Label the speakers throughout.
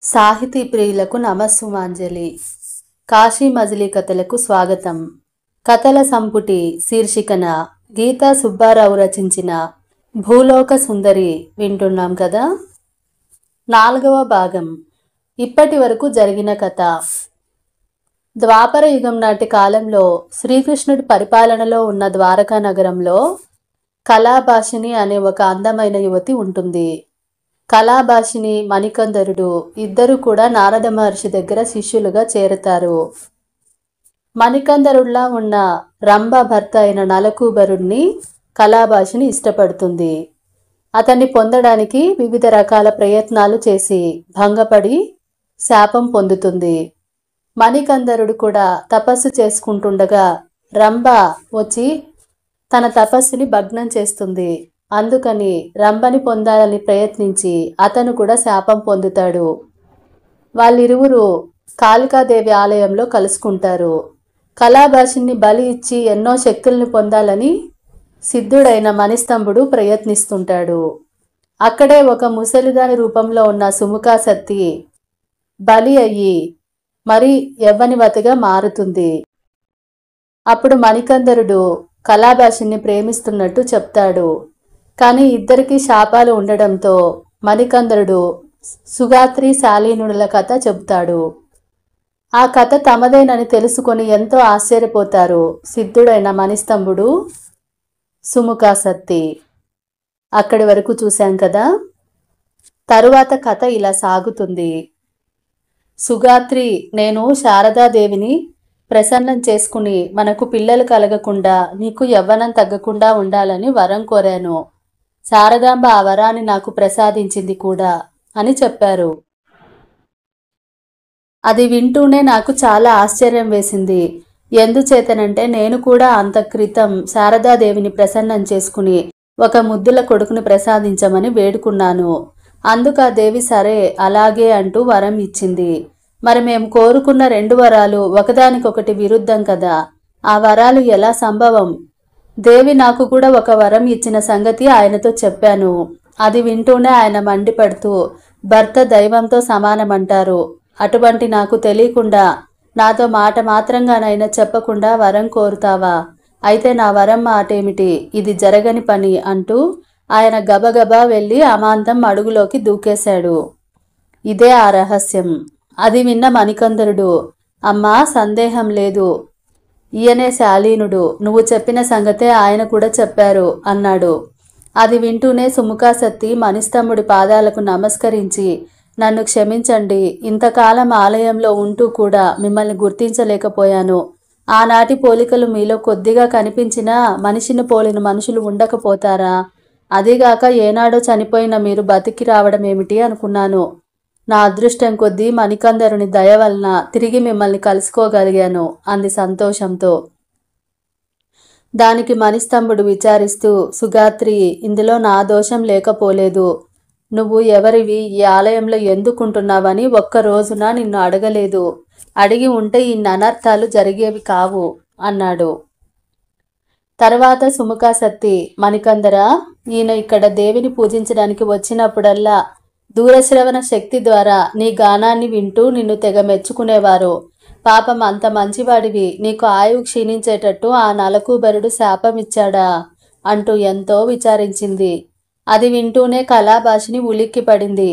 Speaker 1: సాహితీ ప్రియులకు నమస్సుమాంజలి. కాశీ మజిలీ కథలకు స్వాగతం. కథల సంపుటి శీర్షికన గీతా సుబ్బారావు రచించిన భూలోక సుందరి వింటున్నాం కదా. 4వ భాగం. ఇప్పటి వరకు జరిగిన కథ. ద్వాపర యుగం నాటి కాలంలో శ్రీకృష్ణుడి పరిపాలనలో ఉన్న ద్వారకా నగరంలో కళాభాషిని అనే ఒక అందమైన యువతి ఉంటుంది. కళాభాషిని, మణికందరుడు ఇద్దరు కూడా నారద మహర్షి దగ్గర శిష్యులుగా చేరతారు. మణికందరుడిలా ఉన్న రంభ భర్త అయిన నలకూబరుణ్ణి కళాభాషిని ఇష్టపడుతుంది. అతన్ని పొందడానికి వివిధ రకాల ప్రయత్నాలు చేసి భంగపడి శాపం పొందుతుంది. మణికందరుడు కూడా తపస్సు చేసుకుంటుండగా రంభ వచ్చి తన తపస్సుని భగ్నం చేస్తుంది. అందుకని రంభని పొందాలని ప్రయత్నించి అతను కూడా శాపం పొందుతాడు. వాళ్ళిరువురు కాళికాదేవి ఆలయంలో కలుసుకుంటారు. కళాభాషిని బలి ఇచ్చి ఎన్నో శక్తుల్ని పొందాలని సిద్ధుడైన మణిస్తంభుడు ప్రయత్నిస్తుంటాడు. అక్కడే ఒక ముసలిదాని రూపంలో ఉన్న సుముఖాసత్తి బలి అయ్యి మరి యవ్వనివతిగా మారుతుంది. అప్పుడు మణికందరుడు కళాభాషిని ప్రేమిస్తున్నట్టు చెప్తాడు. కానీ ఇద్దరికి శాపాలు ఉండడంతో మణికందరుడు సుగాత్రి శాలీనుడుల కథ చెబుతాడు. ఆ కథ తమదేనని తెలుసుకొని ఎంతో ఆశ్చర్యపోతారు సిద్ధుడైన మణిస్తంభుడు, సుముఖాసత్తి. అక్కడి వరకు చూశాం కదా. తరువాత కథ ఇలా సాగుతుంది. సుగాత్రి, నేను శారదాదేవిని ప్రసన్నం చేసుకుని మనకు పిల్లలు కలగకుండా నీకు యవ్వనం తగ్గకుండా ఉండాలని వరం కోరాను. శారదాంబ ఆ వరాన్ని నాకు ప్రసాదించింది కూడా అని చెప్పారు. అది వింటూనే నాకు చాలా ఆశ్చర్యం వేసింది. ఎందుచేతనంటే నేను కూడా అంత క్రితం శారదాదేవిని ప్రసన్నం చేసుకుని ఒక ముద్దుల కొడుకుని ప్రసాదించమని వేడుకున్నాను. అందుకు ఆ దేవి సరే అలాగే అంటూ వరం ఇచ్చింది. మరి మేము కోరుకున్న 2 వరాలు ఒకదానికొకటి విరుద్ధం కదా. ఆ వరాలు ఎలా సంభవం? దేవి నాకు కూడా ఒక వరం ఇచ్చిన సంగతి ఆయనతో చెప్పాను. అది వింటూనే ఆయన మండిపడుతూ భర్త దైవంతో సమానమంటారు. అటువంటి నాకు తెలియకుండా నాతో మాట మాత్రంగానైనా చెప్పకుండా వరం కోరుతావా? అయితే నా వరం మాటేమిటి? ఇది జరగని పని అంటూ ఆయన గబగబా వెళ్ళి అమాంతం అడుగులోకి దూకేశాడు. ఇదే ఆ రహస్యం. అది విన్న మణికందరుడు, అమ్మా సందేహం లేదు, ఈయనే శాలీనుడు. నువ్వు చెప్పిన సంగతే ఆయన కూడా చెప్పారు అన్నాడు. అది వింటూనే సుముఖాసత్తి మణిస్తంభుడి పాదాలకు నమస్కరించి, నన్ను క్షమించండి, ఇంతకాలం ఆలయంలో ఉంటూ కూడా మిమ్మల్ని గుర్తించలేకపోయాను. ఆనాటి పోలికలు మీలో కొద్దిగా కనిపించినా మనిషిని పోలిన మనుషులు ఉండకపోతారా? అదిగాక ఏనాడో చనిపోయిన మీరు బతికి రావడం ఏమిటి అనుకున్నాను. నా అదృష్టం కొద్దీ మణికందరుని దయ వలన తిరిగి మిమ్మల్ని కలుసుకోగలిగాను అంది సంతోషంతో. దానికి మణిస్తంభుడు విచారిస్తూ, సుగాత్రి, ఇందులో నా దోషం లేకపోలేదు. నువ్వు ఎవరివి, ఈ ఆలయంలో ఎందుకుంటున్నావని ఒక్క రోజున నిన్ను అడగలేదు. అడిగి ఉంటే ఇన్ని అనర్థాలు జరిగేవి కావు అన్నాడు. తర్వాత సుముఖాసత్తి, మణికందర, ఈయన ఇక్కడ దేవిని పూజించడానికి వచ్చినప్పుడల్లా దూరశ్రవణ శక్తి ద్వారా నీ గానాన్ని వింటూ నిన్ను తెగ మెచ్చుకునేవారు. పాపం అంత మంచివాడివి, నీకు ఆయువు క్షీణించేటట్టు ఆ నలకూబరుడు శాపమిచ్చాడా అంటూ ఎంతో విచారించింది. అది వింటూనే కళాభాషిని ఉలిక్కి పడింది.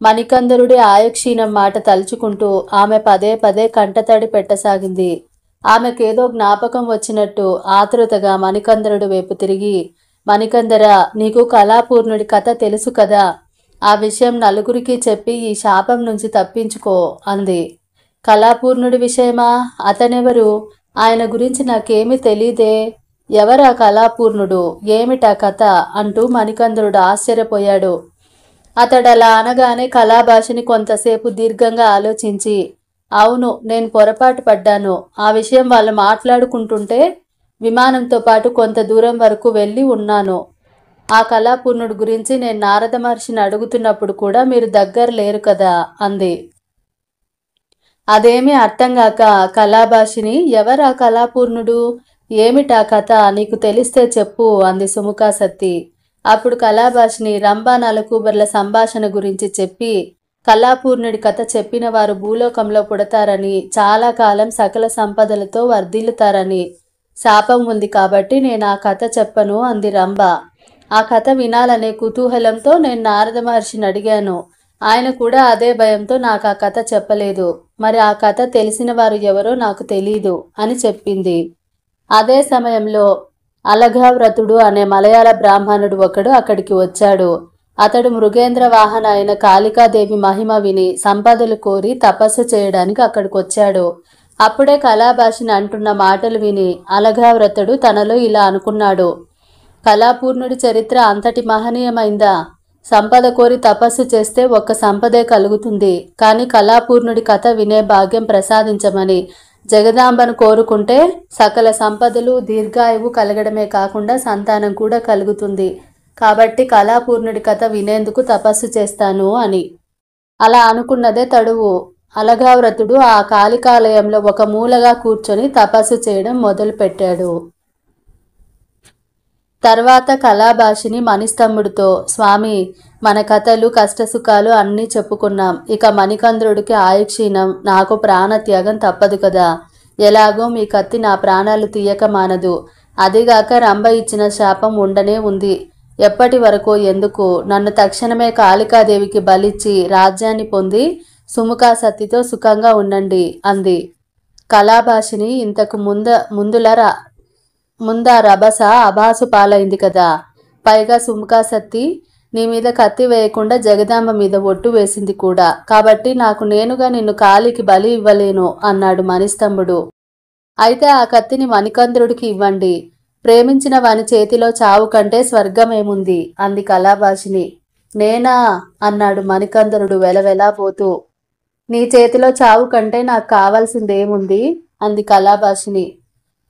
Speaker 1: మణికందరుడి ఆయుక్షీణం మాట తలుచుకుంటూ ఆమె పదే పదే కంటతడి పెట్టసాగింది. ఆమెకేదో జ్ఞాపకం వచ్చినట్టు ఆతృతగా మణికందరుడు వైపు తిరిగి, మణికందర, నీకు కళాపూర్ణుడి కథ తెలుసు కదా. ఆ విషయం నలుగురికి చెప్పి ఈ శాపం నుంచి తప్పించుకో అంది. కళాపూర్ణుడి విషయమా? అతనెవరు? ఆయన గురించి నాకేమీ తెలీదే. ఎవరా కళాపూర్ణుడు? ఏమిటా కథ అంటూ మణికందరుడు ఆశ్చర్యపోయాడు. అతడలా అనగానే కళాభాషిని కొంతసేపు దీర్ఘంగా ఆలోచించి, అవును, నేను పొరపాటు పడ్డాను. ఆ విషయం వాళ్ళు మాట్లాడుకుంటుంటే విమానంతో పాటు కొంత దూరం వరకు వెళ్ళి ఉన్నాను. ఆ కళాపూర్ణుడి గురించి నేను నారద మహర్షిని అడుగుతున్నప్పుడు కూడా మీరు దగ్గర లేరు కదా అంది. అదేమీ అర్థం కాక కళాభాషిని, ఎవరా కళాపూర్ణుడు? ఏమిటా కథ? నీకు తెలిస్తే చెప్పు అంది సుముఖాసత్తి. అప్పుడు కళాభాషిని రంభా నలకూబర్ల సంభాషణ గురించి చెప్పి కళాపూర్ణుడి కథ చెప్పిన వారు భూలోకంలో పుడతారని, చాలా కాలం సకల సంపదలతో వర్ధిల్లుతారని శాపం ఉంది కాబట్టి నేను ఆ కథ చెప్పను అంది రంభ. ఆ కథ వినాలనే కుతూహలంతో నేను నారద మహర్షిని అడిగాను. ఆయన కూడా అదే భయంతో నాకు ఆ కథ చెప్పలేదు. మరి ఆ కథ తెలిసిన వారు ఎవరో నాకు తెలీదు అని చెప్పింది. అదే సమయంలో అలఘవ్రతుడు అనే మలయాళ బ్రాహ్మణుడు ఒకడు అక్కడికి వచ్చాడు. అతడు మృగేంద్ర వాహన అయిన కాళికాదేవి మహిమ విని సంపదలు కోరి తపస్సు చేయడానికి అక్కడికి వచ్చాడు. అప్పుడే కళాభాషిని అంటున్న మాటలు విని అలఘవ్రతుడు తనలో ఇలా అనుకున్నాడు. కళాపూర్ణుడి చరిత్ర అంతటి మహనీయమైందా? సంపద కోరి తపస్సు చేస్తే ఒక్క సంపదే కలుగుతుంది. కానీ కళాపూర్ణుడి కథ వినే భాగ్యం ప్రసాదించమని జగదాంబను కోరుకుంటే సకల సంపదలు దీర్ఘాయువు కలగడమే కాకుండా సంతానం కూడా కలుగుతుంది. కాబట్టి కళాపూర్ణుడి కథ వినేందుకు తపస్సు చేస్తాను అని. అలా అనుకున్నదే తడువు. అలఘవ్రతుడు ఆ కాళికాలయంలో ఒక మూలగా కూర్చొని తపస్సు చేయడం మొదలుపెట్టాడు. తర్వాత కళాభాషిని మణిస్తంభుడితో, స్వామి, మన కథలు కష్టసుఖాలు అన్నీ చెప్పుకున్నాం. ఇక మణికంద్రుడికి ఆయుక్షీణం, నాకు ప్రాణత్యాగం తప్పదు కదా. ఎలాగో మీ కత్తి నా ప్రాణాలు తీయక మానదు. అదిగాక రంభ ఇచ్చిన శాపం ఉండనే ఉంది. ఎప్పటి వరకు ఎందుకు? నన్ను తక్షణమే కాళికాదేవికి బలిచ్చి రాజ్యాన్ని పొంది సుముఖాసతితో సుఖంగా ఉండండి అంది. కళాభాషిని ఇంతకు ముందా రభస అభాసు పాలైంది కదా. పైగా సుముఖాసతి నీ మీద కత్తి వేయకుండా జగదాంబ మీద ఒట్టు వేసింది కూడా. కాబట్టి నాకు నేనుగా నిన్ను కాళికి బలి ఇవ్వలేను అన్నాడు మణిస్తంభుడు. అయితే ఆ కత్తిని మణికంద్రుడికి ఇవ్వండి. ప్రేమించిన వాని చేతిలో చావు కంటే స్వర్గమేముంది అంది కళాభాషిని. నేనా అన్నాడు మణికంద్రుడు వెలవెలా పోతూ. నీ చేతిలో చావు కంటే నాకు కావాల్సిందేముంది అంది కళాభాషిని.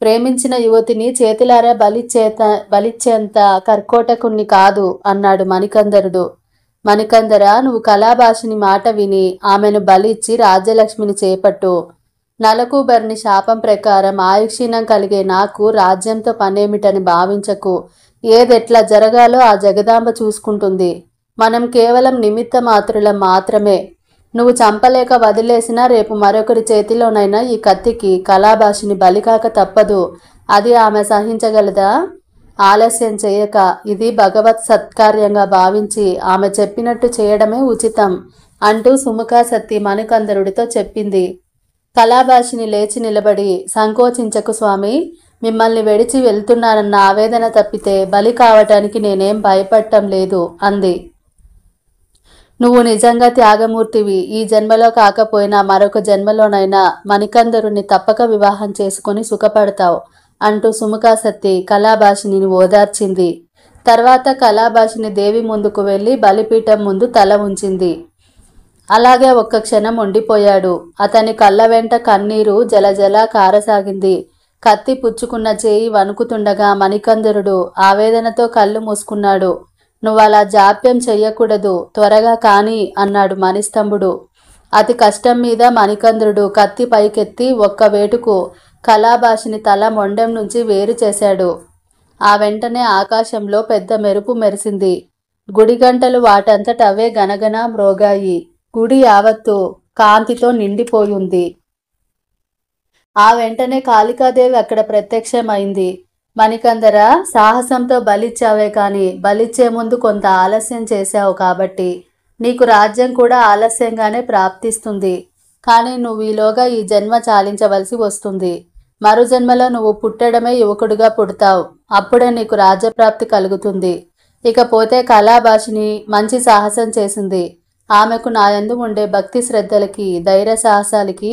Speaker 1: ప్రేమించిన యువతిని చేతులారా బలిచ్చేంత కర్కోటకుణ్ణి కాదు అన్నాడు మణికందరుడు. మణికందర, నువ్వు కళాభాషిని మాట విని ఆమెను బలిచ్చి రాజ్యలక్ష్మిని చేపట్టు. నలకూబర్ని శాపం ప్రకారం ఆయుక్షీణం కలిగే నాకు రాజ్యంతో పనేమిటని భావించకు. ఏదెట్లా జరగాలో ఆ జగదాంబ చూసుకుంటుంది. మనం కేవలం నిమిత్త మాత్రులం మాత్రమే. నువ్వు చంపలేక వదిలేసినా రేపు మరొకరి చేతిలోనైనా ఈ కత్తికి కళాభాషిని బలికాక తప్పదు. అది ఆమె సహించగలదా? ఆలస్యం చేయక ఇది భగవత్ సత్కార్యంగా భావించి ఆమె చెప్పినట్టు చేయడమే ఉచితం అంటూ సుముఖాసతి మణికందరుడితో చెప్పింది. కళాభాషిని లేచి నిలబడి, సంకోచించకు స్వామి, మిమ్మల్ని వెడిచి వెళ్తున్నానన్న ఆవేదన తప్పితే బలి కావటానికి నేనేం భయపడటం లేదు అంది. నువ్వు నిజంగా త్యాగమూర్తివి. ఈ జన్మలో కాకపోయినా మరొక జన్మలోనైనా మణికందరుని తప్పక వివాహం చేసుకుని సుఖపడతావు అంటూ సుముఖాసతి కళాభాషిని ఓదార్చింది. తర్వాత కళాభాషిని దేవి ముందుకు వెళ్ళి బలిపీఠం ముందు తల ఉంచింది. అలాగే ఒక్క క్షణం ఉండిపోయాడు. అతని కళ్ళ వెంట కన్నీరు జలజల కారసాగింది. కత్తి పుచ్చుకున్న చేయి వణుకుతుండగా మణికందరుడు ఆవేదనతో కళ్ళు మూసుకున్నాడు. నువ్వలా జాప్యం చెయ్యకూడదు, త్వరగా కాని అన్నాడు మణిస్తంభుడు. అతి కష్టం మీద మణికంద్రుడు కత్తి పైకెత్తి ఒక్క వేటుకు కళాభాషిని తల మొండెం నుంచి వేరు చేశాడు. ఆ వెంటనే ఆకాశంలో పెద్ద మెరుపు మెరిసింది. గుడి గంటలు వాటంతట అవే గనగన మ్రోగాయి. గుడి యావత్తు కాంతితో నిండిపోయింది. ఆ వెంటనే కాళికాదేవి అక్కడ ప్రత్యక్షమైంది. మణికందర, సాహసంతో బలిచ్చావే కాని బలిచ్చే ముందు కొంత ఆలస్యం చేశావు కాబట్టి నీకు రాజ్యం కూడా ఆలస్యంగానే ప్రాప్తిస్తుంది. కానీ నువ్వు ఈలోగా ఈ జన్మ చాలించవలసి వస్తుంది. మరు జన్మలో నువ్వు పుట్టడమే యువకుడిగా పుడతావు. అప్పుడే నీకు రాజ్యప్రాప్తి కలుగుతుంది. ఇకపోతే కళాభాషిని మంచి సాహసం చేసింది. ఆమెకు నా యందు ఉండే భక్తి శ్రద్ధలకి, ధైర్య సాహసాలకి,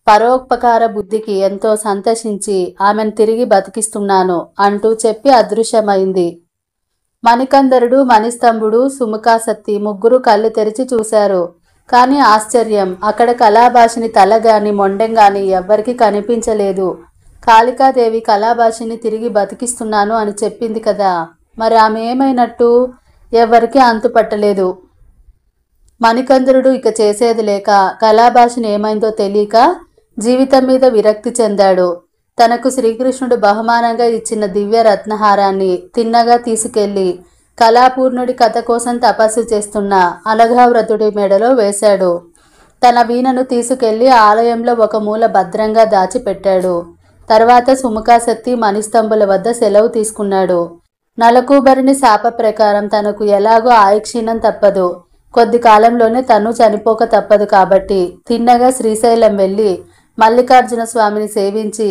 Speaker 1: పరోపకార బుద్ధికి ఎంతో సంతోషించి ఆమెను తిరిగి బతికిస్తున్నాను అంటూ చెప్పి అదృశ్యమైంది. మణికందరుడు, మణిస్తంభుడు, సుముఖాసతి ముగ్గురు కళ్ళు తెరిచి చూశారు. కానీ ఆశ్చర్యం, అక్కడ కళాభాషిని తల గాని మొండెం గాని ఎవ్వరికీ కనిపించలేదు. కాళికాదేవి కళాభాషిని తిరిగి బతికిస్తున్నాను అని చెప్పింది కదా, మరి ఆమె ఏమైనట్టు? ఎవ్వరికీ అంతుపట్టలేదు. మణికందరుడు ఇక చేసేది లేక కళాభాషిని ఏమైందో తెలియక జీవితం మీద విరక్తి చెందాడు. తనకు శ్రీకృష్ణుడు బహుమానంగా ఇచ్చిన దివ్య రత్నహారాన్ని తిన్నగా తీసుకెళ్లి కళాపూర్ణుడి కథ కోసం తపస్సు చేస్తున్న అనఘావ్రతుడి మెడలో వేశాడు. తన వీణను తీసుకెళ్లి ఆలయంలో ఒక మూల భద్రంగా దాచిపెట్టాడు. తర్వాత సుముఖాసక్తి మణిస్తంభుల వద్ద సెలవు తీసుకున్నాడు. నలకూబరుని శాప ప్రకారం తనకు ఎలాగో ఆయుక్షీణం తప్పదు. కొద్ది కాలంలోనే తను చనిపోక తప్పదు కాబట్టి తిన్నగా శ్రీశైలం వెళ్ళి మల్లికార్జున స్వామిని సేవించి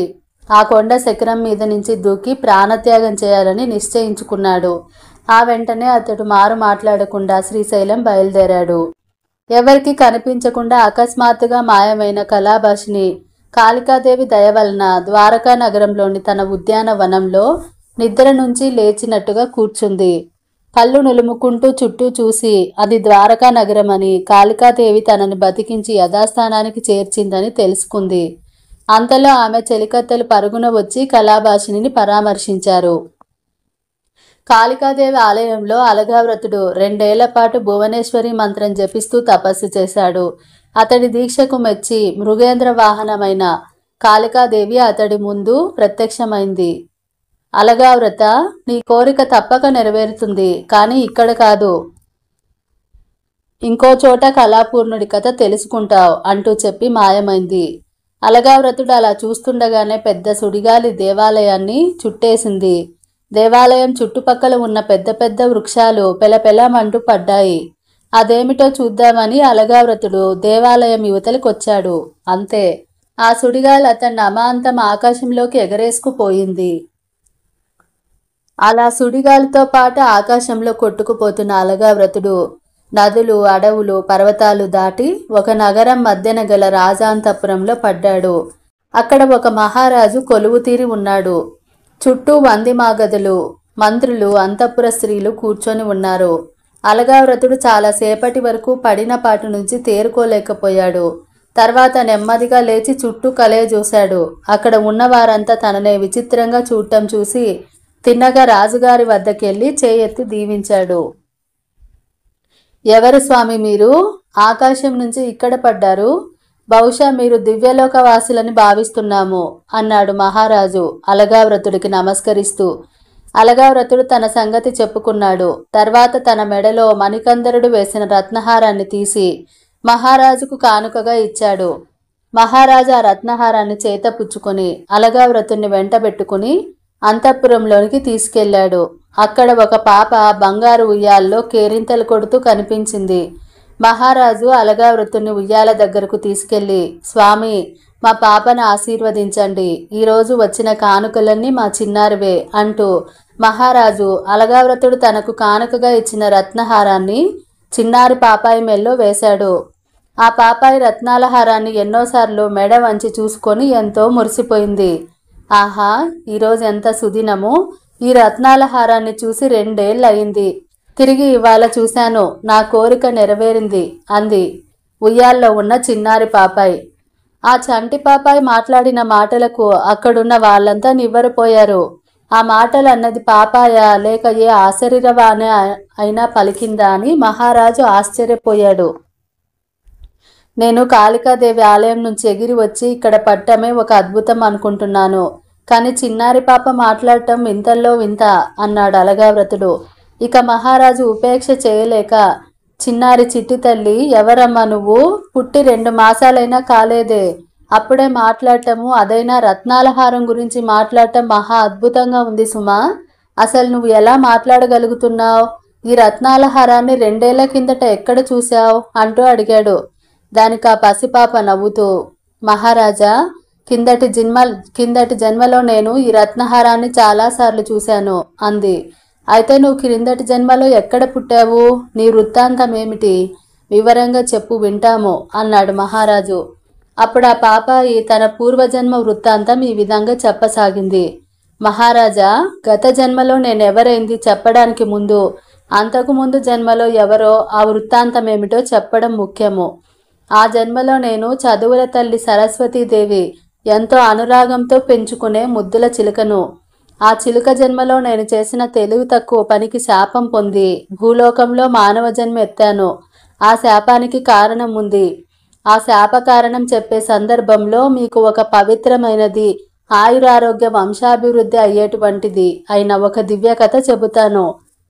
Speaker 1: ఆ కొండ శిఖరం మీద నుంచి దూకి ప్రాణత్యాగం చేయాలని నిశ్చయించుకున్నాడు. ఆ వెంటనే అతడు మారు మాట్లాడకుండా శ్రీశైలం బయలుదేరాడు. ఎవరికి కనిపించకుండా అకస్మాత్తుగా మాయమైన కళాభాషిని కాళికాదేవి దయ వలన ద్వారకా నగరంలోని తన ఉద్యానవనంలో నిద్ర నుంచి లేచినట్టుగా కూర్చుంది. కళ్ళు నులుముకుంటూ చుట్టూ చూసి అది ద్వారకా నగరమని, కాళికాదేవి తనని బతికించి యథాస్థానానికి చేర్చిందని తెలుసుకుంది. అంతలో ఆమె చెలికత్తెలు పరుగున వచ్చి కళాభాషిని పరామర్శించారు. కాళికాదేవి ఆలయంలో అలగావ్రతుడు 2 ఏళ్ల పాటు భువనేశ్వరి మంత్రం జపిస్తూ తపస్సు చేశాడు. అతడి దీక్షకు మెచ్చి మృగేంద్ర వాహనమైన కాళికాదేవి అతడి ముందు ప్రత్యక్షమైంది. అలగావ్రత, నీ కోరిక తప్పక నెరవేరుతుంది, కానీ ఇక్కడ కాదు, ఇంకో చోట కళాపూర్ణుడి కథ తెలుసుకుంటావు అంటూ చెప్పి మాయమైంది. అలగావ్రతుడు అలా చూస్తుండగానే పెద్ద సుడిగాలి దేవాలయాన్ని చుట్టేసింది. దేవాలయం చుట్టుపక్కల ఉన్న పెద్ద పెద్ద వృక్షాలు పెలపెలమంటూ పడ్డాయి. అదేమిటో చూద్దామని అలగావ్రతుడు దేవాలయం యువతలకొచ్చాడు. అంతే, ఆ సుడిగాలి అతన్ని అమాంతం ఆకాశంలోకి ఎగరేసుకుపోయింది. అలా సుడిగాలితో పాటు ఆకాశంలో కొట్టుకుపోతున్న అలగావ్రతుడు నదులు, అడవులు, పర్వతాలు దాటి ఒక నగరం మధ్యన గల రాజాంతపురంలో పడ్డాడు. అక్కడ ఒక మహారాజు కొలువు తీరి ఉన్నాడు. చుట్టూ వందిమాగదులు, మంత్రులు, అంతఃపుర స్త్రీలు కూర్చొని ఉన్నారు. అలగావ్రతుడు చాలాసేపటి వరకు పడిన పాటు నుంచి తేరుకోలేకపోయాడు. తర్వాత నెమ్మదిగా లేచి చుట్టూ కలయజూశాడు. అక్కడ ఉన్నవారంతా తననే విచిత్రంగా చూడటం చూసి తిన్నగా రాజుగారి వద్దకెళ్ళి చేయెత్తి దీవించాడు. ఎవరు స్వామి మీరు? ఆకాశం నుంచి ఇక్కడ పడ్డారు. బహుశా మీరు దివ్యలోకవాసులని భావిస్తున్నాము అన్నాడు మహారాజు అలగావ్రతుడికి నమస్కరిస్తూ. అలగావ్రతుడు తన సంగతి చెప్పుకున్నాడు. తర్వాత తన మెడలో మణికందరుడు వేసిన రత్నహారాన్ని తీసి మహారాజుకు కానుకగా ఇచ్చాడు. మహారాజు ఆ రత్నహారాన్ని చేత పుచ్చుకొని అలగావ్రతుడిని వెంటబెట్టుకుని అంతఃపురంలోనికి తీసుకెళ్లాడు. అక్కడ ఒక పాప బంగారు ఉయ్యాల్లో కేరింతలు కొడుతూ కనిపించింది. మహారాజు అలగావ్రతుడిని ఉయ్యాల దగ్గరకు తీసుకెళ్లి, స్వామి, మా పాపను ఆశీర్వదించండి, ఈరోజు వచ్చిన కానుకలన్నీ మా చిన్నారివే అంటూ మహారాజు అలగావ్రతుడు తనకు కానుకగా ఇచ్చిన రత్నహారాన్ని చిన్నారి పాపాయి మెల్లో వేశాడు. ఆ పాపాయి రత్నాల హారాన్ని ఎన్నోసార్లు మెడ వంచి చూసుకొని ఎంతో మురిసిపోయింది. ఆహా, ఈరోజు ఎంత సుదినము! ఈ రత్నాల హారాన్ని చూసి 2 ఏళ్ళు అయింది. తిరిగి ఇవాళ చూశాను, నా కోరిక నెరవేరింది అంది ఉయ్యాల్లో ఉన్న చిన్నారి పాపాయి. ఆ చంటి పాపాయి మాట్లాడిన మాటలకు అక్కడున్న వాళ్ళంతా నివ్వెరపోయారు. ఆ మాటలు అన్నది పాపాయా లేక ఏ ఆశరీరవాణి అయినా పలికిందా అని మహారాజు ఆశ్చర్యపోయాడు. నేను కాళికాదేవి ఆలయం నుంచి ఎగిరి వచ్చి ఇక్కడ పట్టమే ఒక అద్భుతం అనుకుంటున్నాను, కానీ చిన్నారి పాప మాట్లాడటం వింతల్లో వింత అన్నాడు అలగావ్రతుడు. ఇక మహారాజు ఉపేక్ష చేయలేక, చిన్నారి చిట్టి తల్లి, ఎవరమ్మా నువ్వు? పుట్టి 2 మాసాలైనా కాలేదే, అప్పుడే మాట్లాడటము, అదైనా రత్నాల హారం గురించి మాట్లాడటం మహా అద్భుతంగా ఉంది సుమా. అసలు నువ్వు ఎలా మాట్లాడగలుగుతున్నావు? ఈ రత్నాల హారాన్ని 2 ఏళ్ల కిందట ఎక్కడ చూశావు అంటూ అడిగాడు. దానికి ఆ పసిపాప నవ్వుతూ, మహారాజా, కిందటి జన్మలో నేను ఈ రత్నహారాన్ని చాలాసార్లు చూశాను అంది. అయితే నువ్వు క్రిందటి జన్మలో ఎక్కడ పుట్టావు? నీ వృత్తాంతం ఏమిటి? వివరంగా చెప్పు, వింటాము అన్నాడు మహారాజు. అప్పుడు ఆ పాపాయి తన పూర్వజన్మ వృత్తాంతం ఈ విధంగా చెప్పసాగింది. మహారాజా, గత జన్మలో నేనెవరైంది చెప్పడానికి ముందు అంతకుముందు జన్మలో ఎవరో ఆ వృత్తాంతం ఏమిటో చెప్పడం ముఖ్యము. ఆ జన్మలో నేను చదువుల తల్లి సరస్వతీదేవి ఎంతో అనురాగంతో పెంచుకునే ముద్దుల చిలుకను. ఆ చిలుక జన్మలో నేను చేసిన తెలివి తక్కువ పనికి శాపం పొంది భూలోకంలో మానవ జన్మ ఎత్తాను. ఆ శాపానికి కారణం ఉంది. ఆ శాప కారణం చెప్పే సందర్భంలో మీకు ఒక పవిత్రమైనది, ఆయురారోగ్య వంశాభివృద్ధి అయ్యేటువంటిది అయిన ఒక దివ్య కథ చెబుతాను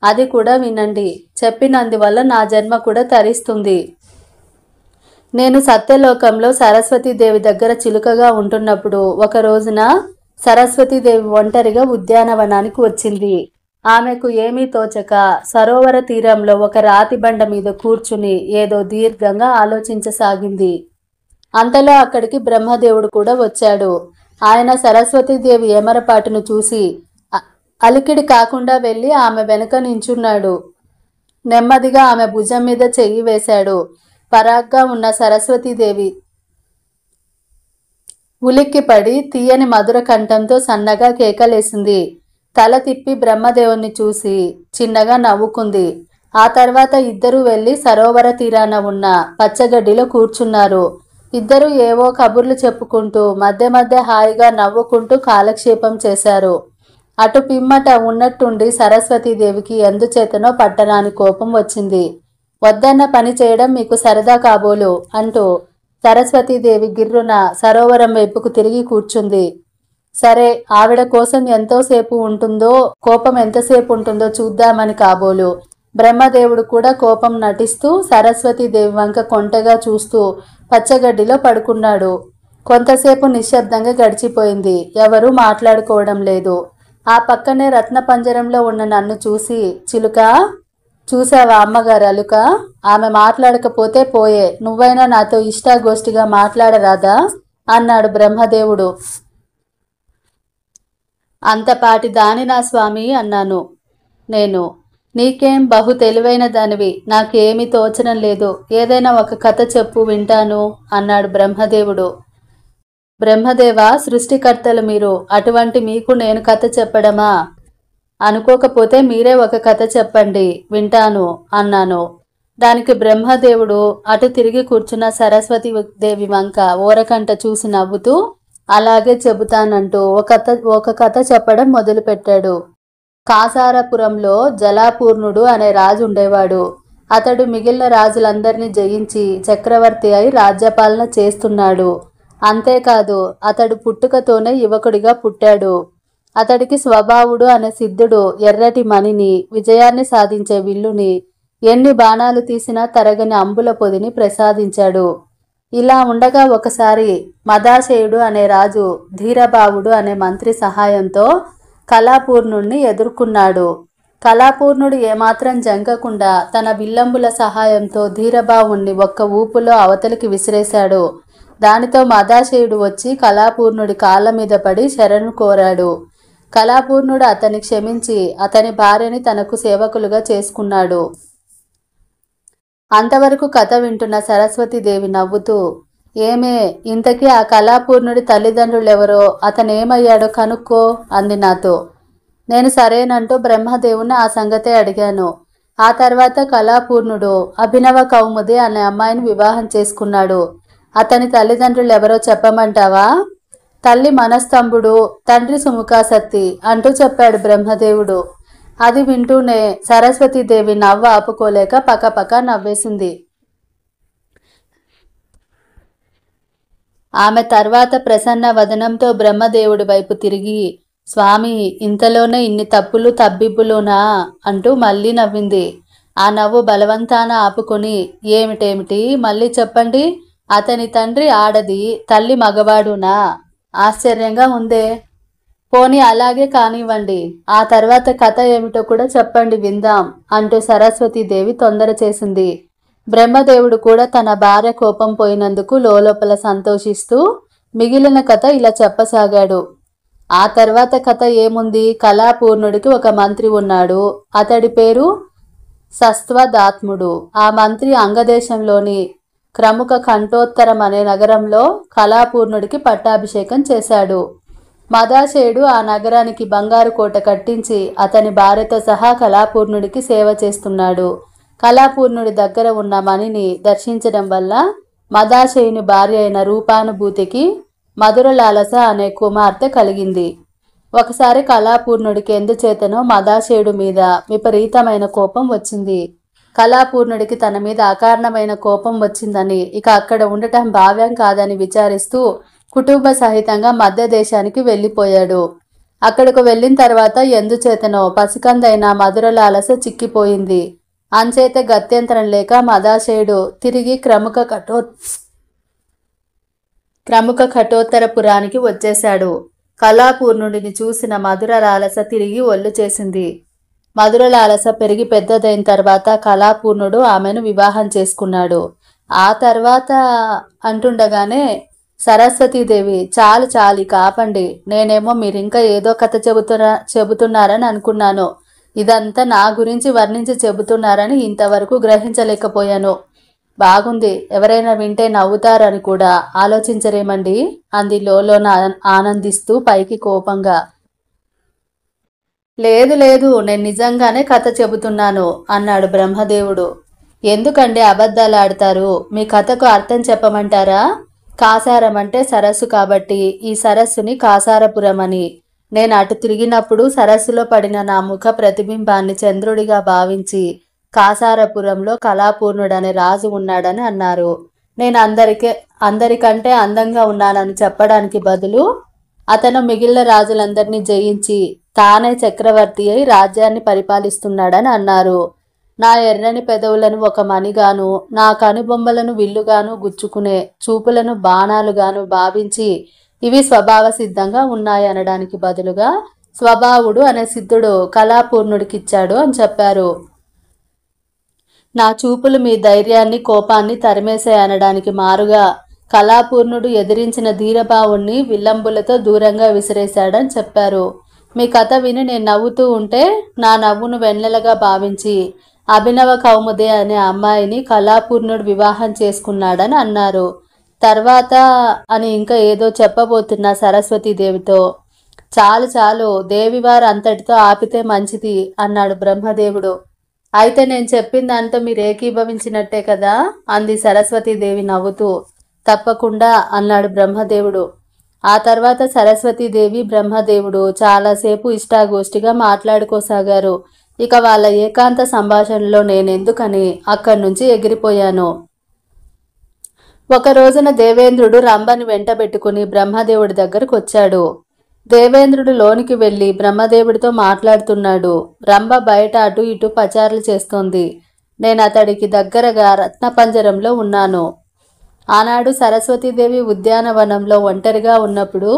Speaker 1: అది కూడా వినండి. చెప్పినందువల్ల నా జన్మ కూడా తరిస్తుంది. నేను సత్యలోకంలో సరస్వతీదేవి దగ్గర చిలుకగా ఉంటున్నప్పుడు ఒక రోజున సరస్వతీదేవి ఒంటరిగా ఉద్యానవనానికి వచ్చింది. ఆమెకు ఏమీ తోచక సరోవర తీరంలో ఒక రాతి బండ మీద కూర్చుని ఏదో దీర్ఘంగా ఆలోచించసాగింది. అంతలో అక్కడికి బ్రహ్మదేవుడు కూడా వచ్చాడు. ఆయన సరస్వతీదేవి ఏమరపాటును చూసి అలికిడి కాకుండా వెళ్ళి ఆమె వెనుక నించున్నాడు. నెమ్మదిగా ఆమె భుజం మీద చెయ్యి వేశాడు. పరాగ్గా ఉన్న సరస్వతీదేవి ఉలిక్కిపడి తీయని మధుర కంఠంతో సన్నగా కేకలేసింది. తల తిప్పి బ్రహ్మదేవుణ్ణి చూసి చిన్నగా నవ్వుకుంది. ఆ తర్వాత ఇద్దరూ వెళ్ళి సరోవర తీరాన ఉన్న పచ్చగడ్డిలో కూర్చున్నారు. ఇద్దరూ ఏవో కబుర్లు చెప్పుకుంటూ మధ్య మధ్య హాయిగా నవ్వుకుంటూ కాలక్షేపం చేశారు. అటు పిమ్మట ఉన్నట్టుండి సరస్వతీదేవికి ఎందుచేతనో పట్టరాని కోపం వచ్చింది. వద్దన్న పని చేయడం మీకు సరదా కాబోలు అంటూ సరస్వతీదేవి గిర్రున సరోవరం వైపుకు తిరిగి కూర్చుంది. సరే, ఆవిడ కోసం ఎంతోసేపు ఉంటుందో, కోపం ఎంతసేపు ఉంటుందో చూద్దామని కాబోలు బ్రహ్మదేవుడు కూడా కోపం నటిస్తూ సరస్వతీదేవి వంక కొంటెగా చూస్తూ పచ్చగడ్డిలో పడుకున్నాడు. కొంతసేపు నిశ్శబ్దంగా గడిచిపోయింది. ఎవరూ మాట్లాడుకోవడం లేదు. ఆ పక్కనే రత్నపంజరంలో ఉన్న నన్ను చూసి, చిలుక చూసావా అమ్మగారు అలుక? ఆమె మాట్లాడకపోతే పోయే, నువ్వైనా నాతో ఇష్టాగోష్ఠిగా మాట్లాడరాదా అన్నాడు బ్రహ్మదేవుడు. అంతపాటి దాని నా స్వామి అన్నాను నేను. నీకేం బహు తెలివైన దానివి, నాకేమీ తోచడం లేదు. ఏదైనా ఒక కథ చెప్పు, వింటాను అన్నాడు బ్రహ్మదేవుడు. బ్రహ్మదేవ, సృష్టికర్తలు మీరు, అటువంటి మీకు నేను కథ చెప్పడమా? అనుకోకపోతే మీరే ఒక కథ చెప్పండి, వింటాను అన్నాను. దానికి బ్రహ్మదేవుడు అటు తిరిగి కూర్చున్న సరస్వతి దేవి వంక ఓరకంట చూసి నవ్వుతూ అలాగే చెబుతానంటూ ఒక కథ చెప్పడం మొదలుపెట్టాడు. కాసారపురంలో జలాపూర్ణుడు అనే రాజు ఉండేవాడు. అతడు మిగిలిన రాజులందరినీ జయించి చక్రవర్తి అయి రాజ్యపాలన చేస్తున్నాడు. అంతేకాదు, అతడు పుట్టుకతోనే యువకుడిగా పుట్టాడు. అతడికి స్వభావుడు అనే సిద్ధుడు ఎర్రటి మణిని, విజయాన్ని సాధించే విల్లుని, ఎన్ని బాణాలు తీసినా తరగని అంబుల పొదిని ప్రసాదించాడు. ఇలా ఉండగా ఒకసారి మదాశయుడు అనే రాజు ధీరబావుడు అనే మంత్రి సహాయంతో కళాపూర్ణుణ్ణి ఎదుర్కొన్నాడు. కళాపూర్ణుడు ఏమాత్రం జంకకుండా తన విల్లంబుల సహాయంతో ధీరబావుణ్ణి ఒక్క ఊపులో అవతలికి విసిరేశాడు. దానితో మదాశయుడు వచ్చి కళాపూర్ణుడి కాళ్ళ మీద పడి శరణు కోరాడు. కళాపూర్ణుడు అతన్ని క్షమించి అతని భార్యని తనకు సేవకులుగా చేసుకున్నాడు. అంతవరకు కథ వింటున్న సరస్వతీదేవి నవ్వుతూ, ఏమే, ఇంతకీ ఆ కళాపూర్ణుడి తల్లిదండ్రులెవరో, అతనేమయ్యాడో కనుక్కో అంది నాతో. నేను సరేనంటూ బ్రహ్మదేవుని ఆ సంగతే అడిగాను. ఆ తర్వాత కళాపూర్ణుడు అభినవ కౌముది అనే అమ్మాయిని వివాహం చేసుకున్నాడు. అతని తల్లిదండ్రులెవరో చెప్పమంటావా? తల్లి మనస్తంభుడు, తండ్రి సుముఖాసక్తి అంటూ చెప్పాడు బ్రహ్మదేవుడు. అది వింటూనే సరస్వతీదేవి నవ్వు ఆపుకోలేక పకపక నవ్వేసింది. ఆమె తర్వాత ప్రసన్న వదనంతో బ్రహ్మదేవుడి వైపు తిరిగి, స్వామి, ఇంతలోనే ఇన్ని తప్పులు తబ్బిబ్బులునా అంటూ మళ్ళీ నవ్వింది. ఆ నవ్వు బలవంతాన ఆపుకొని, ఏమిటేమిటి, మళ్ళీ చెప్పండి. అతని తండ్రి ఆడది, తల్లి మగవాడునా? ఆశ్చర్యంగా ఉందే. పోనీ అలాగే కానివ్వండి. ఆ తర్వాత కథ ఏమిటో కూడా చెప్పండి, విందాం అంటూ సరస్వతీదేవి తొందర చేసింది. బ్రహ్మదేవుడు కూడా తన భార్య కోపం పోయినందుకు లోలోపల సంతోషిస్తూ మిగిలిన కథ ఇలా చెప్పసాగాడు. ఆ తర్వాత కథ ఏముంది? కళాపూర్ణుడికి ఒక మంత్రి ఉన్నాడు. అతడి పేరు సస్త్వదాత్ముడు. ఆ మంత్రి అంగదేశంలోని క్రముక కంఠోత్తరం అనే నగరంలో కళాపూర్ణుడికి పట్టాభిషేకం చేశాడు. మదాశయుడు ఆ నగరానికి బంగారు కోట కట్టించి అతని భార్యతో సహా కళాపూర్ణుడికి సేవ చేస్తున్నాడు. కళాపూర్ణుడి దగ్గర ఉన్న మణిని దర్శించడం వల్ల మదాశయుని భార్య అయిన రూపానుభూతికి మధురలాలస అనే కుమార్తె కలిగింది. ఒకసారి కళాపూర్ణుడికి ఎందుచేతనో మదాశయుడి మీద విపరీతమైన కోపం వచ్చింది. కళాపూర్ణుడికి తన మీద అకారణమైన కోపం వచ్చిందని, ఇక అక్కడ ఉండటం భావ్యం కాదని విచారిస్తూ కుటుంబ సహితంగా మధ్య దేశానికి వెళ్ళిపోయాడు. అక్కడకు వెళ్ళిన తర్వాత ఎందుచేతనో పసికందైన మధురలాలస చిక్కిపోయింది. అంచేత గత్యంతరం లేక మదాశయుడు తిరిగి క్రముక కఠోత్తరపురానికి వచ్చేశాడు. కళాపూర్ణుడిని చూసిన మధురలాలస తిరిగి ఒళ్ళు చేసింది. మధురలాలస పెరిగి పెద్దదైన తర్వాత కళాపూర్ణుడు ఆమెను వివాహం చేసుకున్నాడు. ఆ తర్వాత అంటుండగానే సరస్వతీదేవి, చాలు చాలు ఇక ఆపండి. నేనేమో మీరింకా ఏదో కథ చెబుతున్నారని అనుకున్నాను. ఇదంతా నా గురించి వర్ణించి చెబుతున్నారని ఇంతవరకు గ్రహించలేకపోయాను. బాగుంది, ఎవరైనా వింటే నవ్వుతారని కూడా ఆలోచించరేమండి అంది లోలోన ఆనందిస్తూ పైకి కోపంగా. లేదు లేదు, నేను నిజంగానే కథ చెబుతున్నాను అన్నాడు బ్రహ్మదేవుడు. ఎందుకండి అబద్ధాలు ఆడతారు? మీ కథకు అర్థం చెప్పమంటారా? కాసారం అంటే సరస్సు కాబట్టి ఈ సరస్సుని కాసారపురం అని. నేను అటు తిరిగినప్పుడు సరస్సులో పడిన నా ముఖ ప్రతిబింబాన్ని చంద్రుడిగా భావించి కాసారపురంలో కళాపూర్ణుడనే రాజు ఉన్నాడని అన్నారు. నేను అందరికంటే అందంగా ఉన్నానని చెప్పడానికి బదులు అతను మిగిలిన రాజులందరినీ జయించి తానే చక్రవర్తి అయి రాజ్యాన్ని పరిపాలిస్తున్నాడని అన్నారు. నా ఎర్రని పెదవులను ఒక మణిగాను, నా కనుబొమ్మలను విల్లుగాను గుచ్చుకునే చూపులను బాణాలుగాను భావించి ఇవి స్వభావ సిద్ధంగా ఉన్నాయనడానికి బదులుగా స్వభావుడు అనే సిద్ధుడు కళాపూర్ణుడికిచ్చాడు అని చెప్పారు. నా చూపులు మీ ధైర్యాన్ని కోపాన్ని తరిమేశాయనడానికి మారుగా కళాపూర్ణుడు ఎదిరించిన ధీరభావుణ్ణి విల్లంబులతో దూరంగా విసిరేశాడని చెప్పారు. మీ కథ విని నేను నవ్వుతూ ఉంటే నా నవ్వును వెన్నెలగా భావించి అభినవ కౌముదే అనే అమ్మాయిని కళాపూర్ణుడు వివాహం చేసుకున్నాడని అన్నారు. తర్వాత అని ఇంకా ఏదో చెప్పబోతున్న సరస్వతీదేవితో, చాలు చాలు, దేవివారు అంతటితో ఆపితే మంచిది అన్నాడు బ్రహ్మదేవుడు. అయితే నేను చెప్పిందంతా మీరు ఏకీభవించినట్టే కదా అంది సరస్వతీదేవి నవ్వుతూ. తప్పకుండా అన్నాడు బ్రహ్మదేవుడు. ఆ తర్వాత సరస్వతీదేవి బ్రహ్మదేవుడు చాలాసేపు ఇష్టాగోష్ఠిగా మాట్లాడుకోసాగారు. ఇక వాళ్ళ ఏకాంత సంభాషణలో నేనెందుకని అక్కడి నుంచి ఎగిరిపోయాను. ఒక రోజున దేవేంద్రుడు రంభని వెంటబెట్టుకుని బ్రహ్మదేవుడి దగ్గరకు వచ్చాడు. దేవేంద్రుడు లోనికి వెళ్ళి బ్రహ్మదేవుడితో మాట్లాడుతున్నాడు. రంభ బయట అటు ఇటు పచారులు చేస్తోంది. నేను అతడికి దగ్గరగా రత్నపంజరంలో ఉన్నాను. ఆనాడు సరస్వతీదేవి ఉద్యానవనంలో ఒంటరిగా ఉన్నప్పుడు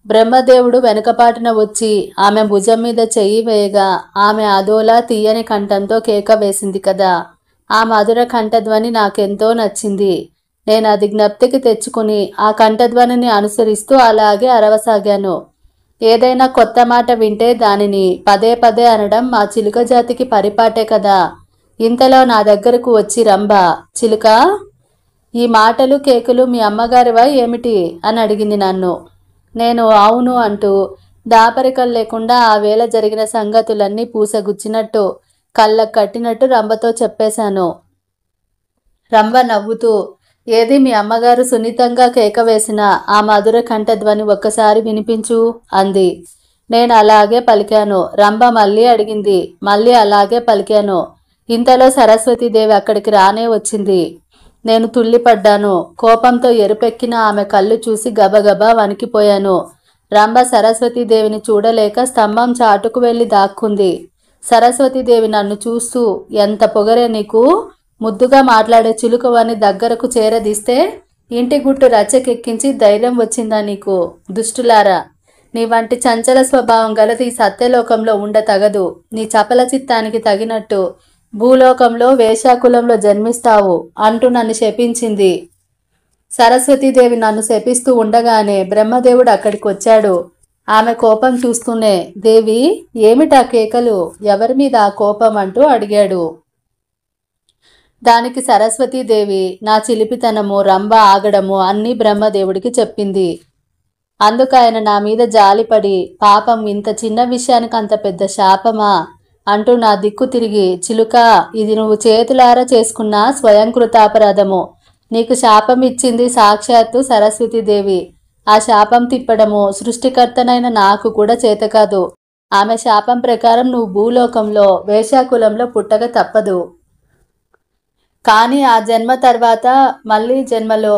Speaker 1: బ్రహ్మదేవుడు వెనుకపాటున వచ్చి ఆమె భుజం మీద చెయ్యి వేయగా ఆమె అదోలా తీయని కంఠంతో కేక వేసింది కదా. ఆ మధుర కంఠధ్వని నాకెంతో నచ్చింది. నేను అది జ్ఞప్తికి తెచ్చుకుని ఆ కంఠధ్వనిని అనుసరిస్తూ అలాగే అరవసాగాను. ఏదైనా కొత్త మాట వింటే దానిని పదే పదే అనడం మా చిలుక జాతికి పరిపాటే కదా. ఇంతలో నా దగ్గరకు వచ్చి రంభ, చిలుక, ఈ మాటలు కేకులు మీ అమ్మగారివా ఏమిటి అని అడిగింది నన్ను. నేను అవును అంటూ దాపరికలు లేకుండా ఆ వేళ జరిగిన సంగతులన్నీ పూసగుచ్చినట్టు కళ్ళకు కట్టినట్టు రంభతో చెప్పేశాను. రంభ నవ్వుతూ, ఏది మీ అమ్మగారు సున్నితంగా కేక వేసిన ఆ మధుర కంఠధ్వని ఒక్కసారి వినిపించు అంది. నేను అలాగే పలికాను. రంభ మళ్ళీ అడిగింది. మళ్ళీ అలాగే పలికాను. ఇంతలో సరస్వతీదేవి అక్కడికి రానే వచ్చింది. నేను తుల్లిపడ్డాను. కోపంతో ఎరుపెక్కిన ఆమె కళ్ళు చూసి గబగబా వణికిపోయాను. రంభ సరస్వతీదేవిని చూడలేక స్తంభం చాటుకు వెళ్ళి దాక్కుంది. సరస్వతీదేవి నన్ను చూస్తూ, ఎంత పొగరే నీకు, ముద్దుగా మాట్లాడే చిలుకవని దగ్గరకు చేరదీస్తే ఇంటి గుట్టు రచ్చకెక్కించి ధైర్యం వచ్చిందా నీకు? దుష్టులారా, నీ వంటి చంచల స్వభావం గలది ఈ సత్యలోకంలో ఉండతగదు. నీ చపల చిత్తానికి తగినట్టు భూలోకంలో వేశ్యాకులంలో జన్మిస్తావు అంటూ నన్ను శపించింది. సరస్వతీదేవి నన్ను శపిస్తూ ఉండగానే బ్రహ్మదేవుడు అక్కడికి వచ్చాడు. ఆమె కోపం చూస్తూనే, దేవి, ఏమిటా కేకలు, ఎవరి మీద ఆ కోపం అంటూ అడిగాడు. దానికి సరస్వతీదేవి నా చిలిపితనము, రంభ ఆగడము అన్నీ బ్రహ్మదేవుడికి చెప్పింది. అందుకు ఆయన నా మీద జాలిపడి, పాపం, ఇంత చిన్న విషయానికి అంత పెద్ద శాపమా అంటూ నా దిక్కు తిరిగి, చిలుక, ఇది నువ్వు చేతులారా చేసుకున్న స్వయంకృతాపరాధము. నీకు శాపం ఇచ్చింది సాక్షాత్తు సరస్వతీదేవి. ఆ శాపం తిప్పడము సృష్టికర్తనైన నాకు కూడా చేతకాదు. ఆమె శాపం ప్రకారం నువ్వు భూలోకంలో వేశ్యాకులంలో పుట్టక తప్పదు. కానీ ఆ జన్మ తర్వాత మళ్ళీ జన్మలో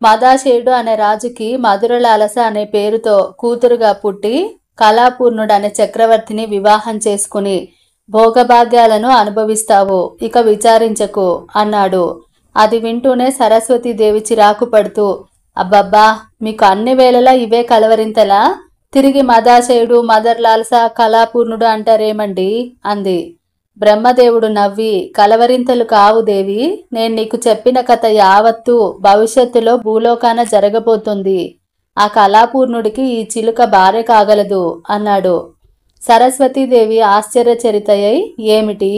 Speaker 1: మదాశయుడు అనే రాజుకి మధురలాలస అనే పేరుతో కూతురుగా పుట్టి కళాపూర్ణుడు అనే చక్రవర్తిని వివాహం చేసుకుని భోగభాగ్యాలను అనుభవిస్తావు, ఇక విచారించకు అన్నాడు. అది వింటూనే సరస్వతీదేవి చిరాకు పడుతూ, అబ్బబ్బా, మీకు అన్ని వేళలా ఇవే కలవరింతలా? తిరిగి మదాశయుడు, మదర్ లాల్సా, కళాపూర్ణుడు అంటారేమండి అంది. బ్రహ్మదేవుడు నవ్వి, కలవరింతలు కావు దేవి, నేను నీకు చెప్పిన కథ యావత్తు భవిష్యత్తులో భూలోకాన జరగబోతుంది. ఆ కళాపూర్ణుడికి ఈ చిలుక భార్య కాగలదు అన్నాడు. సరస్వతీదేవి ఆశ్చర్యచరితయ్యై, ఏమిటి,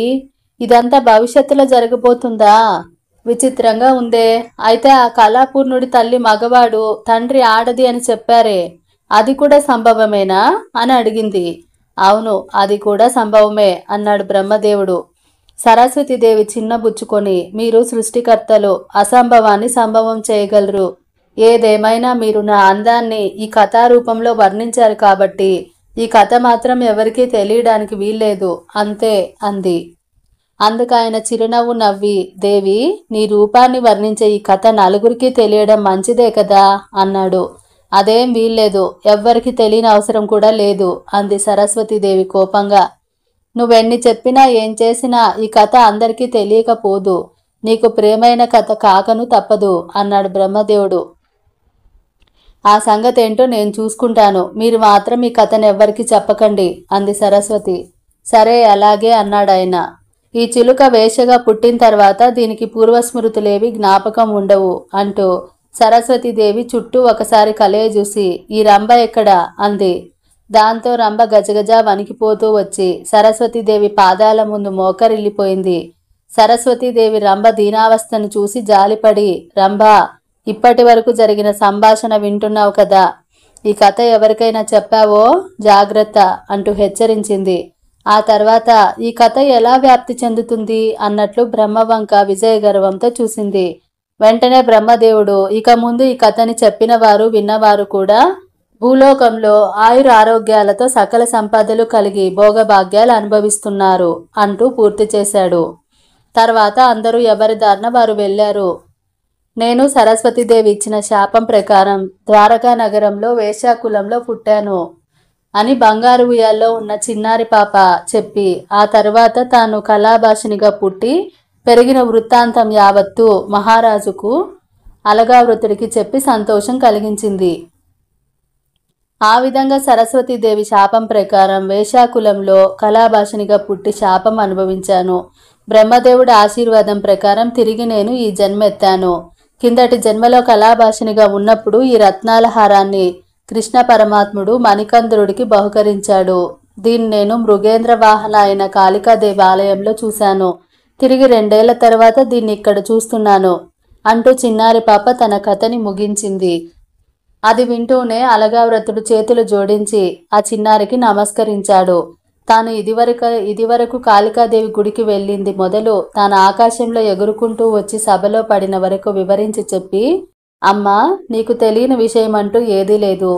Speaker 1: ఇదంతా భవిష్యత్తులో జరగబోతుందా? విచిత్రంగా ఉందే. అయితే ఆ కళాపూర్ణుడి తల్లి మగవాడు, తండ్రి ఆడది అని చెప్పారే, అది కూడా సంభవమేనా అని అడిగింది. అవును, అది కూడా సంభవమే అన్నాడు బ్రహ్మదేవుడు. సరస్వతీదేవి చిన్నబుచ్చుకొని, మీరు సృష్టికర్తలు, అసంభవాన్ని సంభవం చేయగలరు. ఏదేమైనా మీరు నా అందాన్ని ఈ కథారూపంలో వర్ణించారు కాబట్టి ఈ కథ మాత్రం ఎవరికీ తెలియడానికి వీల్లేదు అంతే అంది. అందుకు ఆయన చిరునవ్వు నవ్వి, దేవి, నీ రూపాన్ని వర్ణించే ఈ కథ నలుగురికి తెలియడం మంచిదే కదా అన్నాడు. అదేం వీల్లేదు, ఎవ్వరికి తెలియని అవసరం కూడా లేదు అంది సరస్వతీదేవి కోపంగా. నువ్వెన్ని చెప్పినా ఏం చేసినా ఈ కథ అందరికీ తెలియకపోదు. నీకు ప్రియమైన కథ కాకను తప్పదు అన్నాడు బ్రహ్మదేవుడు. ఆ సంగతేంటో నేను చూసుకుంటాను, మీరు మాత్రం ఈ కథనెవ్వరికి చెప్పకండి అంది సరస్వతి. సరే అలాగే అన్నాడాయన. ఈ చిలుక వేషగా పుట్టిన తర్వాత దీనికి పూర్వస్మృతులేవి జ్ఞాపకం ఉండవు అంటూ సరస్వతీదేవి చుట్టూ ఒకసారి కలయజూసి, ఈ రంభ ఎక్కడా అంది. దాంతో రంభ గజగజ వణికిపోతూ వచ్చి సరస్వతీదేవి పాదాల ముందు మోకరిల్లిపోయింది. సరస్వతీదేవి రంభ దీనావస్థను చూసి జాలిపడి, రంభ, ఇప్పటి వరకు జరిగిన సంభాషణ వింటున్నావు కదా, ఈ కథ ఎవరికైనా చెప్పావో జాగ్రత్త అంటూ హెచ్చరించింది. ఆ తర్వాత ఈ కథ ఎలా వ్యాప్తి చెందుతుంది అన్నట్లు బ్రహ్మవంక విజయగర్వంతో చూసింది. వెంటనే బ్రహ్మదేవుడు, ఇక ముందు ఈ కథని చెప్పిన వారు విన్నవారు కూడా భూలోకంలో ఆయురారోగ్యాలతో సకల సంపదలు కలిగి భోగభాగ్యాలు అనుభవిస్తున్నారు అంటూ పూర్తి చేశాడు. తర్వాత అందరూ ఎవరి దారిన వారు వెళ్ళారు. నేను సరస్వతీదేవి ఇచ్చిన శాపం ప్రకారం ద్వారకా నగరంలో వేశ్యాకులంలో పుట్టాను అని బంగారు ఉయ్యాల్లో ఉన్న చిన్నారి పాప చెప్పి, ఆ తర్వాత తాను కళాభాషినిగా పుట్టి పెరిగిన వృత్తాంతం యావత్తు మహారాజుకు అలగావృతుడికి చెప్పి సంతోషం కలిగించింది. ఆ విధంగా సరస్వతీదేవి శాపం ప్రకారం వేశ్యాకులంలో కళాభాషినిగా పుట్టి శాపం అనుభవించాను. బ్రహ్మదేవుడి ఆశీర్వాదం ప్రకారం తిరిగి నేను ఈ జన్మ ఎత్తాను. కిందటి జన్మలో కళాభాషినిగా ఉన్నప్పుడు ఈ రత్నాల హారాన్ని కృష్ణ పరమాత్ముడు మణికందుడికి బహుకరించాడు. దీన్ని నేను మృగేంద్ర వాహన అయిన కాళికాదేవి ఆలయంలో చూశాను. తిరిగి 2 ఏళ్ల తర్వాత దీన్ని ఇక్కడ చూస్తున్నాను అంటూ చిన్నారి పాప తన కథని ముగించింది. అది వింటూనే అలగావ్రతుడు చేతులు జోడించి ఆ చిన్నారికి నమస్కరించాడు. తాను ఇదివరకు కాళికాదేవి గుడికి వెళ్ళింది మొదలు తాను ఆకాశంలో ఎగురుకుంటూ వచ్చి సభలో పడిన వరకు వివరించి చెప్పి, అమ్మా, నీకు తెలియని విషయం అంటూ ఏదీ లేదు.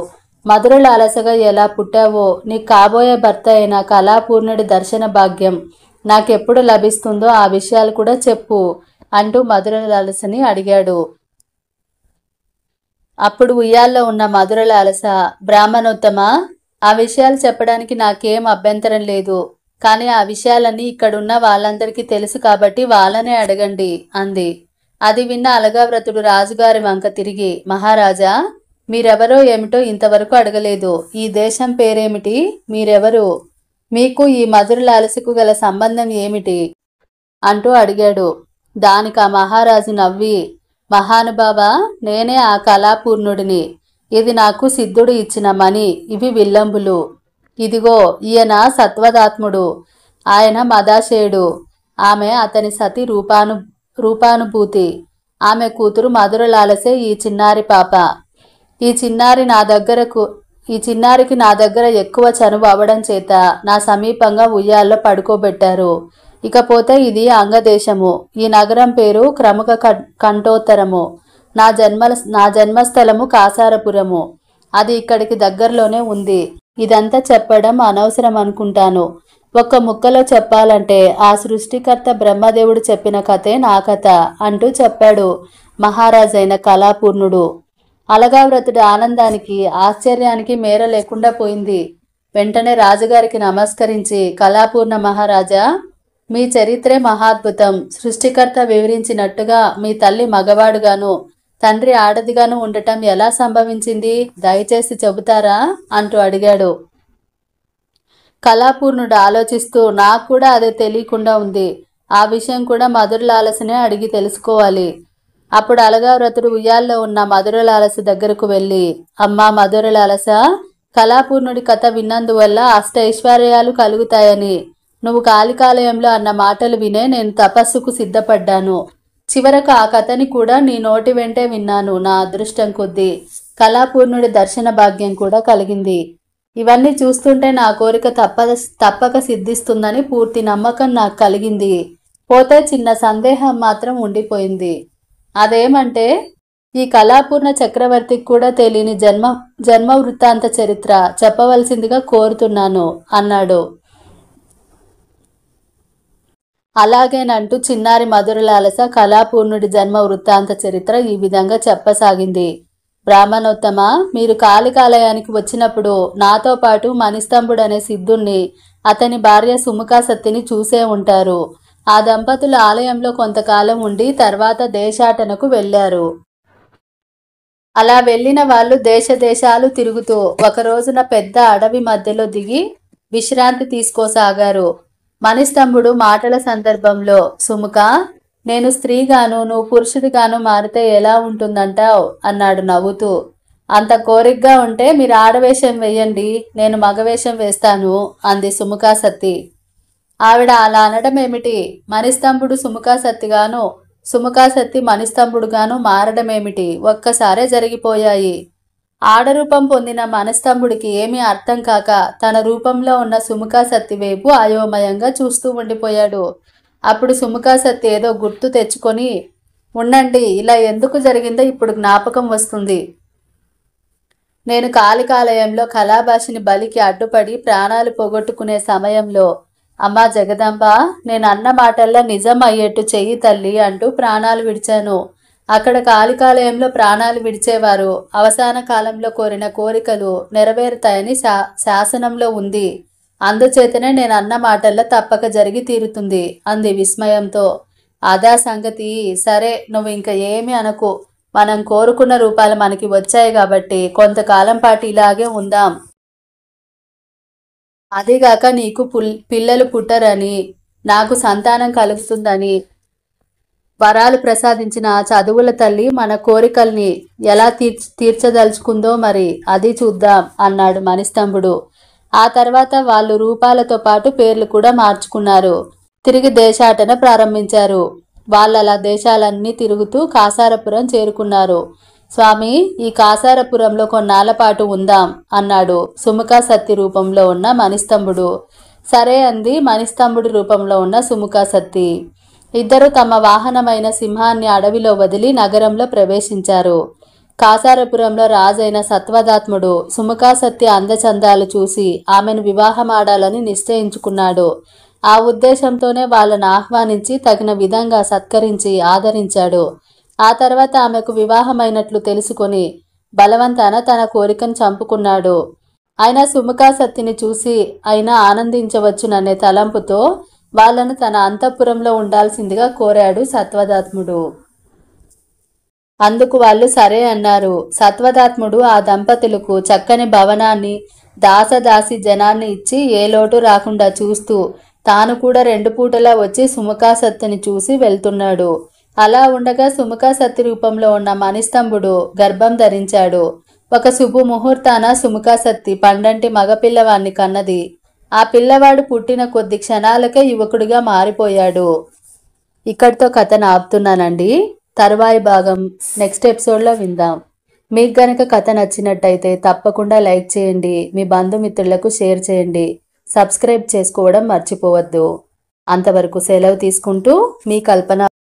Speaker 1: మధురల అలసగా ఎలా పుట్టావో నీకు కాబోయే భర్త అయిన కళాపూర్ణుడి దర్శన భాగ్యం నాకెప్పుడు లభిస్తుందో ఆ విషయాలు కూడా చెప్పు అంటూ మధురల అలసని అడిగాడు. అప్పుడు ఉయ్యాల్లో ఉన్న మధురల అలస, బ్రాహ్మణోత్తమ, ఆ విషయాలు చెప్పడానికి నాకేం అభ్యంతరం లేదు. కానీ ఆ విషయాలన్నీ ఇక్కడున్న వాళ్ళందరికీ తెలుసు కాబట్టి వాళ్ళనే అడగండి అంది. అది విన్న అలగావ్రతుడు రాజుగారి వంక తిరిగి, మహారాజా, మీరెవరో ఏమిటో ఇంతవరకు అడగలేదు. ఈ దేశం పేరేమిటి? మీరెవరు? మీకు ఈ మధురల అలసకు గల సంబంధం ఏమిటి అంటూ అడిగాడు. దానికి ఆ మహారాజు నవ్వి, మహానుభావ, నేనే ఆ కళాపూర్ణుడిని. ఇది నాకు సిద్ధుడు ఇచ్చిన మణి. ఇవి విల్లంబులు. ఇదిగో ఈయన సత్వదాత్ముడు, ఆయన మదాశయుడు. ఆమె అతని సతి రూపానుభూతి. ఆమె కూతురు మధురలాలసే ఈ చిన్నారి పాప. ఈ చిన్నారికి నా దగ్గర ఎక్కువ చనువు అవడం చేత నా సమీపంగా ఉయ్యాల్లో పడుకోబెట్టారు. ఇకపోతే ఇది అంగదేశము. ఈ నగరం పేరు క్రముక కంఠోత్తరము. నా జన్మస్థలము కాసారపురము. అది ఇక్కడికి దగ్గరలోనే ఉంది. ఇదంతా చెప్పడం అనవసరం అనుకుంటాను. ఒక్క ముక్కలో చెప్పాలంటే ఆ సృష్టికర్త బ్రహ్మదేవుడు చెప్పిన కథే నా కథ అంటూ చెప్పాడు మహారాజైన కళాపూర్ణుడు. అలగావ్రతుడి ఆనందానికి ఆశ్చర్యానికి మేర లేకుండా పోయింది. వెంటనే రాజుగారికి నమస్కరించి, కళాపూర్ణ మహారాజా, మీ చరిత్రే మహాద్భుతం. సృష్టికర్త వివరించినట్టుగా మీ తల్లి మగవాడుగాను తండ్రి ఆడదిగాను ఉండటం ఎలా సంభవించింది? దయచేసి చెబుతారా అంటూ అడిగాడు. కళాపూర్ణుడు ఆలోచిస్తూ, నాకు కూడా అదే తెలియకుండా ఉంది. ఆ విషయం కూడా మధురలాలసనే అడిగి తెలుసుకోవాలి. అప్పుడు అలగావ్రతుడు ఉయ్యాల్లో ఉన్న మధురలాలస దగ్గరకు వెళ్ళి, అమ్మా మధురలాలస, కళాపూర్ణుడి కథ విన్నందువల్ల అష్టైశ్వర్యాలు కలుగుతాయని నువ్వు కాళికాలయంలో అన్న మాటలు వినే నేను తపస్సుకు సిద్ధపడ్డాను. చివరకు ఆ కథని కూడా నీ నోటి వెంటే విన్నాను. నా అదృష్టం కొద్దీ కళాపూర్ణుడి దర్శన భాగ్యం కూడా కలిగింది. ఇవన్నీ చూస్తుంటే నా కోరిక తప్పక సిద్ధిస్తుందని పూర్తి నమ్మకం నాకు కలిగింది. పోతే చిన్న సందేహం మాత్రం ఉండిపోయింది. అదేమంటే, ఈ కళాపూర్ణ చక్రవర్తికి కూడా తెలియని జన్మ వృత్తాంత చరిత్ర చెప్పవలసిందిగా కోరుతున్నాను అన్నాడు. అలాగేనంటూ చిన్నారి మధురలాలస కళాపూర్ణుడి జన్మ వృత్తాంత చరిత్ర ఈ విధంగా చెప్పసాగింది. బ్రాహ్మణోత్తమ, మీరు కాళికాలయానికి వచ్చినప్పుడు నాతో పాటు మణిస్తంభుడు అనే సిద్ధుణ్ణి, అతని భార్య సుముఖాసత్తిని చూసే ఉంటారు. ఆ దంపతులు ఆలయంలో కొంతకాలం ఉండి తర్వాత దేశాటనకు వెళ్లారు. అలా వెళ్లిన వాళ్ళు దేశాలు తిరుగుతూ ఒక రోజున పెద్ద అడవి మధ్యలో దిగి విశ్రాంతి తీసుకోసాగారు. మణిస్తంభుడు మాటల సందర్భంలో, సుముఖ, నేను స్త్రీగాను నువ్వు పురుషుడిగాను మారితే ఎలా ఉంటుందంటావు అన్నాడు నవ్వుతూ. అంత కోరికగా ఉంటే మీరు ఆడవేషం వేయండి, నేను మగవేషం వేస్తాను అంది సుముఖాసత్తి. ఆవిడ అలా అనడం ఏమిటి? మణిస్తంభుడు సుముఖాసత్తిగాను సుముఖాసత్తి మణిస్తంభుడుగాను మారడమేమిటి? ఒక్కసారే జరిగిపోయాయి. ఆడరూపం పొందిన మణిస్తంభుడికి ఏమీ అర్థం కాక తన రూపంలో ఉన్న సుముఖాసత్తి వైపు అయోమయంగా చూస్తూ ఉండిపోయాడు. అప్పుడు సుముఖాసత్తి ఏదో గుర్తు తెచ్చుకొని, ఉండండి, ఇలా ఎందుకు జరిగిందో ఇప్పుడు జ్ఞాపకం వస్తుంది. నేను కాళికాలయంలో కళాభాషిని బలికి అడ్డుపడి ప్రాణాలు పోగొట్టుకునే సమయంలో, అమ్మా జగదాంబ, నేను అన్న మాటల్లా నిజం అయ్యేట్టు చెయ్యి తల్లి అంటూ ప్రాణాలు విడిచాను. అక్కడ కాళికాలయంలో ప్రాణాలు విడిచేవారు అవసాన కాలంలో కోరిన కోరికలు నెరవేరుతాయని శాసనంలో ఉంది. అందుచేతనే నేను అన్న మాటల్లో తప్పక జరిగి తీరుతుంది అంది విస్మయంతో. అదా సంగతి? సరే, నువ్వు ఇంకా ఏమీ అనకు. మనం కోరుకున్న రూపాలు మనకి వచ్చాయి కాబట్టి కొంతకాలం పాటు ఇలాగే ఉందాం. అదిగాక నీకు పిల్లలు పుట్టరని, నాకు సంతానం కలుగుతుందని వరాలు ప్రసాదించిన చదువుల తల్లి మన కోరికల్ని ఎలా తీర్చదలుచుకుందో మరి అది చూద్దాం అన్నాడు మణిస్తంభుడు. ఆ తర్వాత వాళ్ళు రూపాలతో పాటు పేర్లు కూడా మార్చుకున్నారు. తిరిగి దేశాటన ప్రారంభించారు. వాళ్ళలా దేశాలన్నీ తిరుగుతూ కాసారపురం చేరుకున్నారు. స్వామి, ఈ కాసారపురంలో కొన్నాళ్ల పాటు ఉందాం అన్నాడు సుముఖాసత్తి రూపంలో ఉన్న మణిస్తంభుడు. సరే అంది మణిస్తంభుడి రూపంలో ఉన్న సుముఖాసత్తి. ఇద్దరు తమ వాహనమైన సింహాన్ని అడవిలో వదిలి నగరంలో ప్రవేశించారు. కాసారపురంలో రాజైన సత్వదాత్ముడు సుముఖాసత్తి అందచందాలు చూసి ఆమెను వివాహమాడాలని నిశ్చయించుకున్నాడు. ఆ ఉద్దేశంతోనే వాళ్ళను ఆహ్వానించి తగిన విధంగా సత్కరించి ఆదరించాడు. ఆ తర్వాత ఆమెకు వివాహమైనట్లు తెలుసుకొని బలవంతాన తన కోరికను చంపుకున్నాడు. అయినా సుముఖాసత్తిని చూసి అయినా ఆనందించవచ్చుననే తలంపుతో వాళ్ళను తన అంతఃపురంలో ఉండాల్సిందిగా కోరాడు సత్వదాత్ముడు. అందుకు వాళ్ళు సరే అన్నారు. సత్వదాత్ముడు ఆ దంపతులకు చక్కని భవనాన్ని, దాసదాసి జనాన్ని ఇచ్చి ఏ లోటు రాకుండా చూస్తూ తాను కూడా 2 పూటలా వచ్చి సుముఖాసత్తిని చూసి వెళ్తున్నాడు. అలా ఉండగా సుముఖాసత్తి రూపంలో ఉన్న మణిస్తంభుడు గర్భం ధరించాడు. ఒక శుభముహూర్తాన సుముఖాసత్తి పండంటి మగపిల్లవాణ్ణి కన్నది. ఆ పిల్లవాడు పుట్టిన కొద్ది క్షణాలకే యువకుడిగా మారిపోయాడు. ఇక్కడితో కథను ఆపుతున్నానండి. తరువాయి భాగం నెక్స్ట్ ఎపిసోడ్లో విందాం. మీకు గనక కథ నచ్చినట్టయితే తప్పకుండా లైక్ చేయండి, మీ బంధుమిత్రులకు షేర్ చేయండి, సబ్స్క్రైబ్ చేసుకోవడం మర్చిపోవద్దు. అంతవరకు సెలవు తీసుకుంటూ మీ కల్పన.